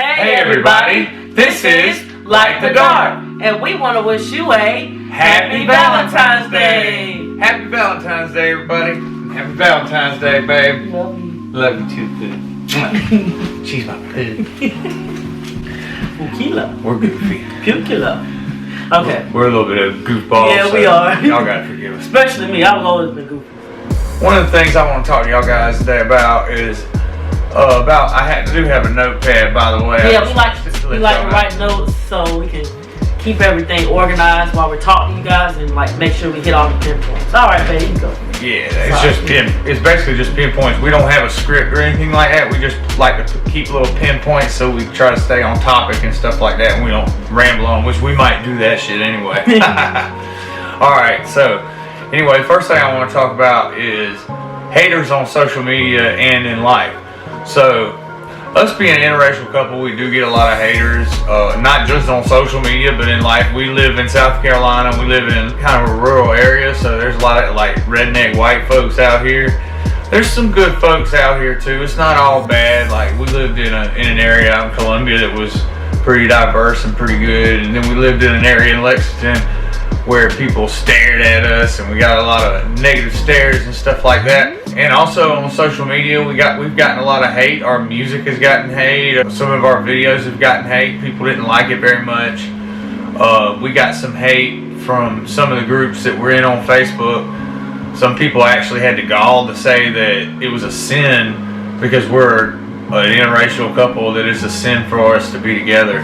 Hey everybody, this is Like the Dark, and we want to wish you a Happy Valentine's Day! Happy Valentine's Day, everybody. Happy Valentine's Day, babe. Love you. Love you too, good. She's my pig. Pukila. We're goofy. Pukila. Okay. We're a little bit of goofballs. Yeah, we are. Y'all gotta forgive us. Especially me, I've always been goofy. One of the things I want to talk to y'all guys today about is I do have a notepad, by the way. Yeah, we like to write notes so we can keep everything organized while we're talking to you guys and like make sure we hit all the pinpoints. All right, baby, you go. Yeah, it's basically just pinpoints. We don't have a script or anything like that. We just like to keep little pinpoints so we try to stay on topic and stuff like that, and we don't ramble on, which we might do that shit anyway. All right, so anyway, first thing I want to talk about is haters on social media and in life. So, us being an interracial couple, we do get a lot of haters, not just on social media, but in life. We live in South Carolina. We live in kind of a rural area, so there's a lot of like redneck white folks out here. There's some good folks out here too. It's not all bad. Like, we lived in an area out in Columbia that was pretty diverse and pretty good, and then we lived in an area in Lexington where people stared at us, and we got a lot of negative stares and stuff like that. And also on social media, we've gotten a lot of hate. Our music has gotten hate. Some of our videos have gotten hate. People didn't like it very much. We got some hate from some of the groups that we're in on Facebook. Some people actually had the gall to say that it was a sin because we're an interracial couple, that it's a sin for us to be together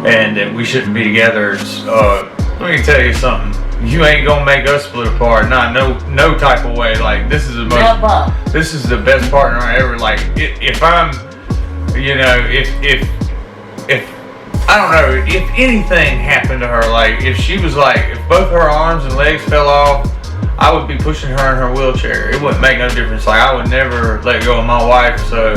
and that we shouldn't be together. Let me tell you something. You ain't gonna make us split apart. No type of way. Like, this is the best partner I ever. Like, if I'm, you know, if I don't know, if anything happened to her, like if she was like, if both her arms and legs fell off, I would be pushing her in her wheelchair. It wouldn't make no difference. Like, I would never let go of my wife. So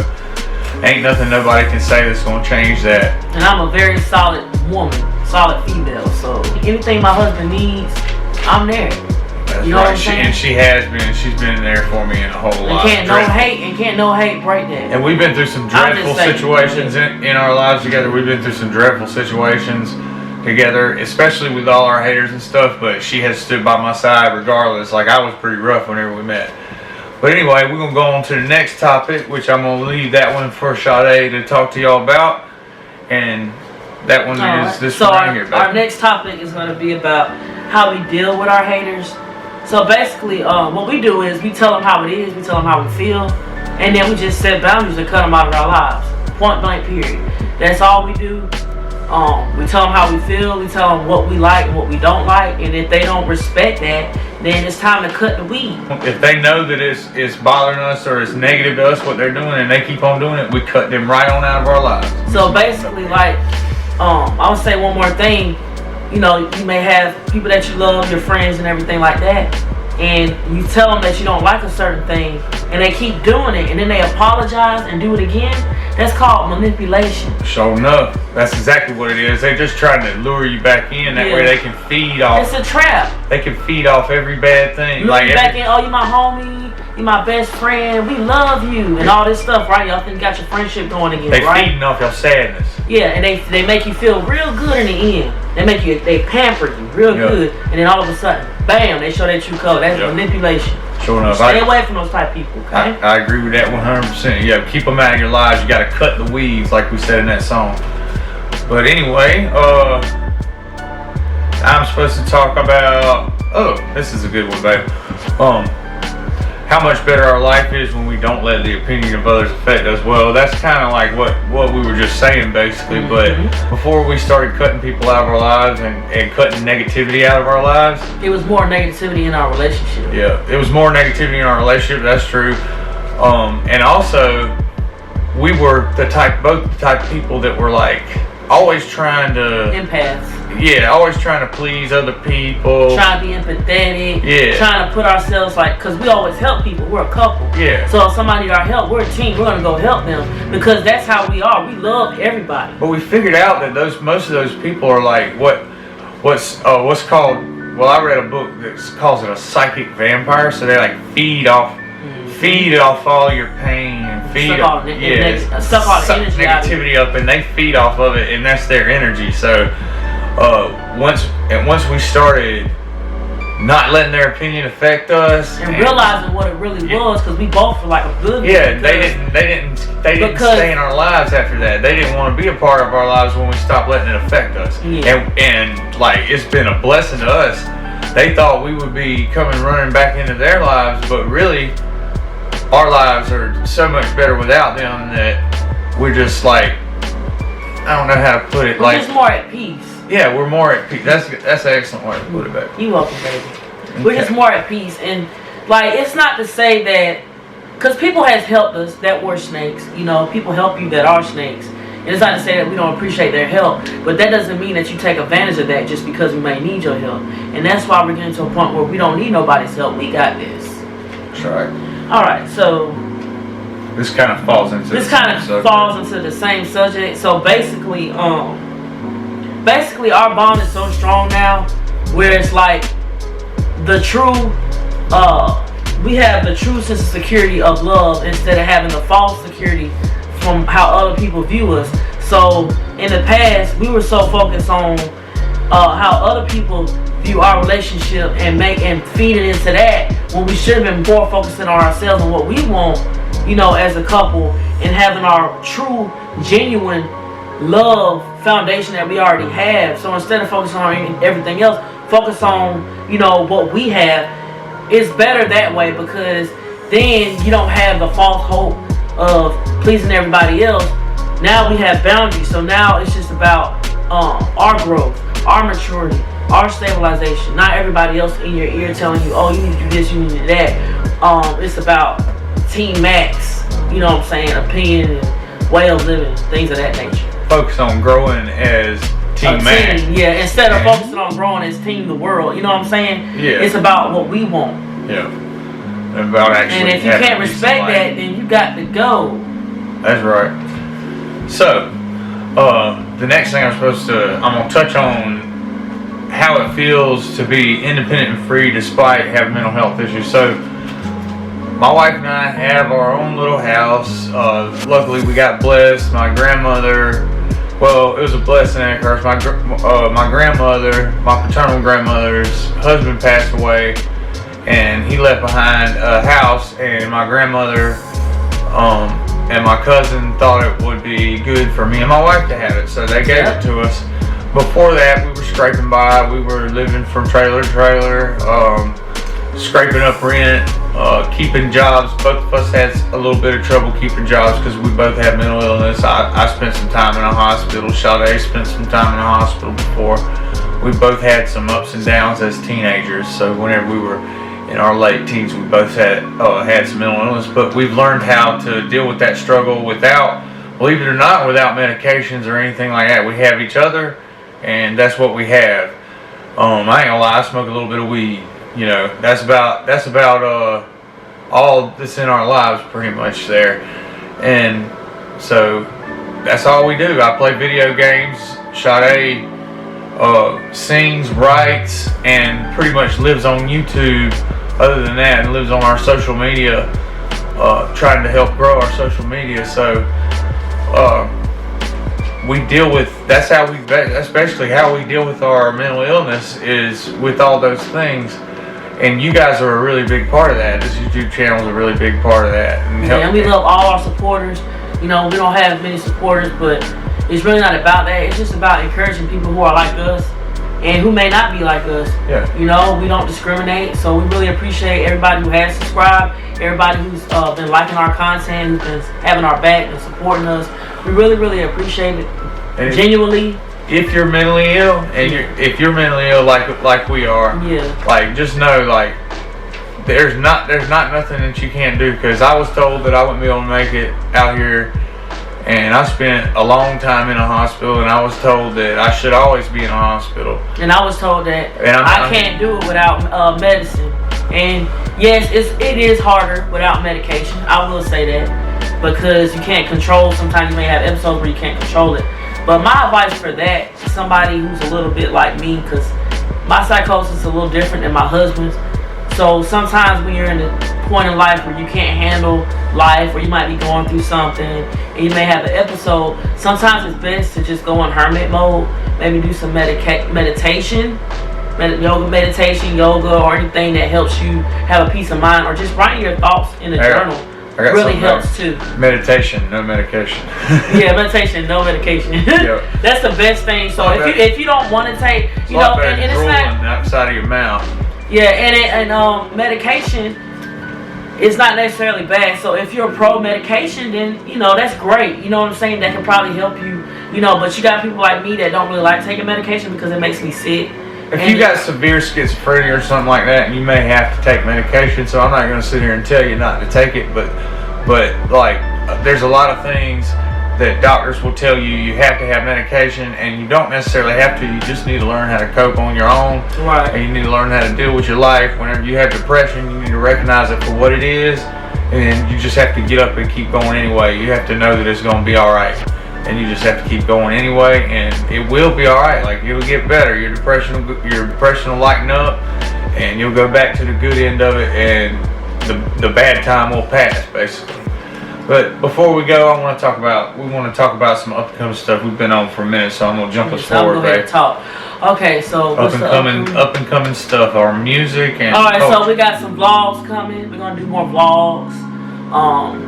ain't nothing nobody can say that's gonna change that. And I'm a very solid woman, solid female. So anything my husband needs, I'm there. That's you know right. what I'm saying? And she has been. She's been there for me in a whole lot. Can't no hate break that. And we've been through some dreadful situations in our lives together. We've been through some dreadful situations together, especially with all our haters and stuff. But she has stood by my side regardless. Like, I was pretty rough whenever we met. But anyway, we're gonna go on to the next topic, which I'm gonna leave that one for Sade to talk to y'all about. And that one is this one right here. Our next topic is gonna be about how we deal with our haters. So basically, what we do is we tell them how it is, we tell them how we feel, and then we just set boundaries and cut them out of our lives. Point blank, period. That's all we do. We tell them how we feel, we tell them what we like and what we don't like, and if they don't respect that, then it's time to cut the weed. If they know that it's bothering us or it's negative to us what they're doing and they keep on doing it, we cut them right on out of our lives. So basically, like, I would say one more thing. You know, you may have people that you love, your friends and everything like that, and you tell them that you don't like a certain thing, and they keep doing it, and then they apologize and do it again. That's called manipulation. Sure enough, that's exactly what it is. They're just trying to lure you back in. That way they can feed off. It's a trap. They can feed off every bad thing. Lure you back in. Oh, you my homie. You my best friend. We love you and all this stuff, right? Y'all think you got your friendship going again, right? They feeding off your sadness. Yeah, and they make you feel real good in the end. They pamper you real good, and then all of a sudden, bam, they show their true color. That's manipulation. Sure enough. Stay away from those type of people, okay? I agree with that 100%. Yeah, keep them out of your lives. You got to cut the weeds, like we said in that song. But anyway, I'm supposed to talk about. Oh, this is a good one, babe. How much better our life is when we don't let the opinion of others affect us. Well, that's kind of like what we were just saying, basically. Mm-hmm. But before we started cutting people out of our lives and cutting negativity out of our lives, it was more negativity in our relationship. Yeah, it was more negativity in our relationship. That's true. And also, we were both the type of people that were like always trying to empaths. Yeah, always trying to please other people. Trying to be empathetic. Yeah. Trying to put ourselves because we always help people. We're a couple. Yeah. So if somebody need our help, we're a team. We're gonna go help them because that's how we are. We love everybody. But we figured out that most of those people are like what's called. Well, I read a book that calls it a psychic vampire. So they like feed off feed off all your pain and feed suck all the energy negativity up, and they feed off of it, and that's their energy. So once we started not letting their opinion affect us and realizing what it really was, because we both were like a good. Yeah, they didn't stay in our lives after that. They didn't want to be a part of our lives when we stopped letting it affect us. Yeah. And like, it's been a blessing to us. They thought we would be coming running back into their lives, but really our lives are so much better without them that we're just like, I don't know how to put it. We're just more at peace. Yeah, we're more at peace. That's an excellent way to put it, baby. You're welcome, baby. Okay. We're just more at peace, and like, it's not to say that, because people has helped us that were snakes. You know, people help you that are snakes. And it's not to say that we don't appreciate their help, but that doesn't mean that you take advantage of that just because we may need your help. And that's why we're getting to a point where we don't need nobody's help. We got this. That's right. All right, so this kind of falls into the same subject. So basically, our bond is so strong now, where it's like the true, we have the true sense of security of love instead of having the false security from how other people view us. So in the past, we were so focused on how other people view our relationship and feed it into that, when we should have been more focusing on ourselves and what we want, you know, as a couple, and having our true, genuine love foundation that we already have. So instead of focusing on everything else, focus on, you know, what we have. It's better that way, because then you don't have the false hope of pleasing everybody else. Now we have boundaries, so now it's just about our growth, our maturity, our stabilization. Not everybody else in your ear telling you, oh, you need to do this, you need to do that. It's about Team Mack's, you know what I'm saying, opinion and way of living, things of that nature. Focus on growing as Team Mack. Yeah, instead of focusing on growing as Team the World. You know what I'm saying? Yeah. It's about what we want. Yeah. About actually. And if you can't respect that, then you got to go. That's right. So, the next thing I'm gonna touch on how it feels to be independent and free despite having mental health issues. So, my wife and I have our own little house. Luckily, we got blessed. My grandmother, well, it was a blessing and a curse. My grandmother, my paternal grandmother's husband passed away, and he left behind a house, and my grandmother and my cousin thought it would be good for me and my wife to have it, so they gave it to us. Before that, we were scraping by. We were living from trailer to trailer, scraping up rent, keeping jobs. Both of us had a little bit of trouble keeping jobs because we both had mental illness. I spent some time in a hospital. Sade spent some time in a hospital before. We both had some ups and downs as teenagers, so whenever we were in our late teens, we both had some mental illness, but we've learned how to deal with that struggle without, believe it or not, without medications or anything like that. We have each other, and that's what we have. I ain't gonna lie, I smoke a little bit of weed. You know, that's about all that's in our lives pretty much there. And so that's all we do. I play video games. Sade sings, writes, and pretty much lives on YouTube. Other than that, and lives on our social media, trying to help grow our social media. So we deal with, that's basically how we deal with our mental illness, is with all those things. And you guys are a really big part of that. This YouTube channel is a really big part of that. And we love all our supporters. You know, we don't have many supporters, but it's really not about that. It's just about encouraging people who are like us and who may not be like us. Yeah. You know, we don't discriminate. So we really appreciate everybody who has subscribed, everybody who's been liking our content, who's been having our back and supporting us. We really, really appreciate it. And genuinely. If you're mentally ill, and if you're mentally ill like we are, like, just know, like, there's not nothing that you can't do, because I was told that I wouldn't be able to make it out here, and I spent a long time in a hospital, and I was told that I should always be in a hospital. And I was told that I can't do it without medicine. And yes, it is harder without medication. I will say that, because you can't control. Sometimes you may have episodes where you can't control it. But my advice for that, to somebody who's a little bit like me, because my psychosis is a little different than my husband's. So sometimes when you're in the point in life where you can't handle life, or you might be going through something and you may have an episode, sometimes it's best to just go in hermit mode, maybe do some meditation, yoga, or anything that helps you have a peace of mind, or just writing your thoughts in a journal. Really helps too. Meditation, no medication. Yeah, meditation, no medication. Yep. That's the best thing. So if you don't want to take, you know, and it's not outside of your mouth. Yeah, and medication is not necessarily bad. So if you're pro medication, then you know that's great. You know what I'm saying? That can probably help you. You know, but you got people like me that don't really like taking medication because it makes me sick. If you got severe schizophrenia or something like that, you may have to take medication. So I'm not going to sit here and tell you not to take it, but like there's a lot of things that doctors will tell you have to have medication, and you don't necessarily have to. You just need to learn how to cope on your own. Right. And you need to learn how to deal with your life. Whenever you have depression, you need to recognize it for what it is, and you just have to get up and keep going anyway. You have to know that it's going to be all right. And you just have to keep going anyway, and it will be all right. Like, it'll get better. Your depression will lighten up, and you'll go back to the good end of it, and the bad time will pass, basically. But before we go, we want to talk about some upcoming stuff. We've been on for a minute, so I'm gonna jump us forward, babe. Okay, so up and coming stuff, our music and. All right, so we got some vlogs coming. We're gonna do more vlogs.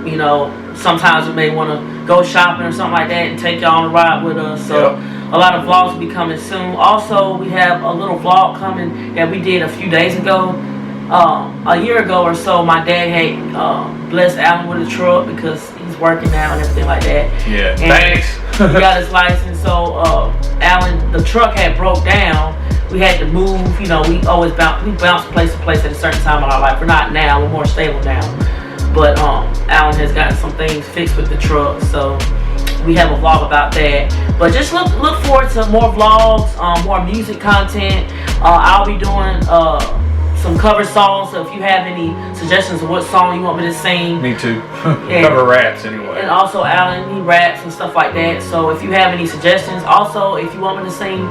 You know, sometimes we may want to go shopping or something like that and take y'all on a ride with us. So a lot of vlogs will be coming soon. Also, we have a little vlog coming that we did a few days ago. A year ago or so, my dad had blessed Alan with a truck because he's working now and everything like that. Yeah, and thanks. He got his license. So Alan, the truck had broke down. We had to move. You know, we bounce place to place at a certain time in our life. We're not now. We're more stable now. But Alan has gotten some things fixed with the truck, so we have a vlog about that. But just look forward to more vlogs, more music content. I'll be doing some cover songs, so if you have any suggestions of what song you want me to sing. Me too. Cover raps anyway. And also Alan, he raps and stuff like that. So if you have any suggestions, also if you want me to sing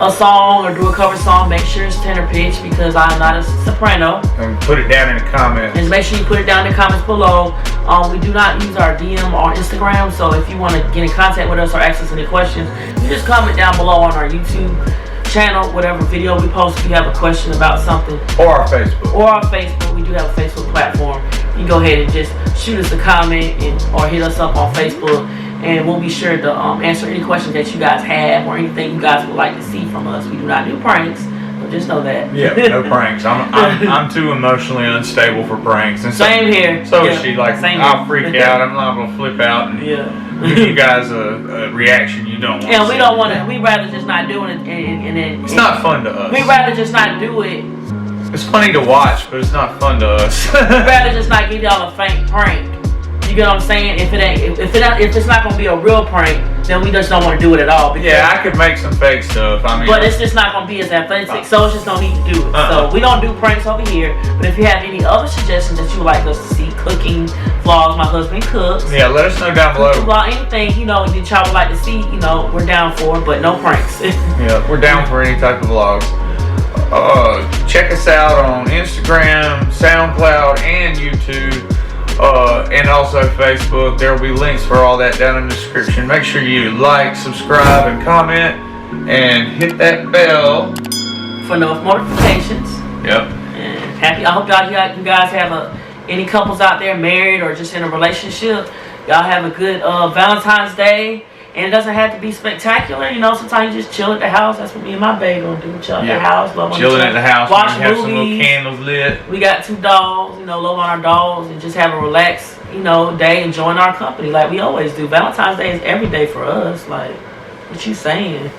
a song or do a cover song, make sure it's tenor pitch because I'm not a soprano. And put it down in the comments. And make sure you put it down in the comments below. We do not use our DM or Instagram, so if you want to get in contact with us or ask us any questions, you just comment down below on our YouTube channel, whatever video we post if you have a question about something. Or our Facebook. We do have a Facebook platform. You can go ahead and just shoot us a comment or hit us up on Facebook, and we'll be sure to answer any questions that you guys have or anything you guys would like to see from us. We do not do pranks, so just know that. Yeah, no pranks. I'm too emotionally unstable for pranks. And same here. So is she. Like, I'll freak out. I'm not gonna flip out and give you guys a reaction you don't want. Yeah, we don't want to. We rather just not do it, and then it's not fun to us. We rather just not do it. It's funny to watch, but it's not fun to us. We'd rather just not give y'all a fake prank. You get what I'm saying? If it's not gonna be a real prank, then we just don't want to do it at all. Yeah, I could make some fake stuff. I mean, but it's just not gonna be as authentic, so it's just no need to do it. So we don't do pranks over here. But if you have any other suggestions that you would like us to see, cooking vlogs, my husband cooks. Yeah, let us know down below. Vlog, anything that y'all would like to see, we're down for, but no pranks. Yeah, we're down for any type of vlogs. Check us out on Instagram, Soundcloud, and YouTube. And also Facebook. There will be links for all that down in the description. Make sure you like, subscribe, and comment, and hit that bell for notifications. Yep. And I hope you guys have any couples out there married or just in a relationship. Y'all have a good Valentine's Day. And it doesn't have to be spectacular, sometimes you just chill at the house. That's what me and my babe gonna do. Chill at the house, love on chilling at the house, watch have movies. Some little candles lit. We got 2 dogs, love on our dogs and just have a relaxed, day enjoying our company like we always do. Valentine's Day is every day for us. Like, what you saying?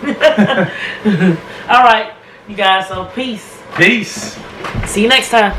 All right, you guys, so peace. Peace. See you next time.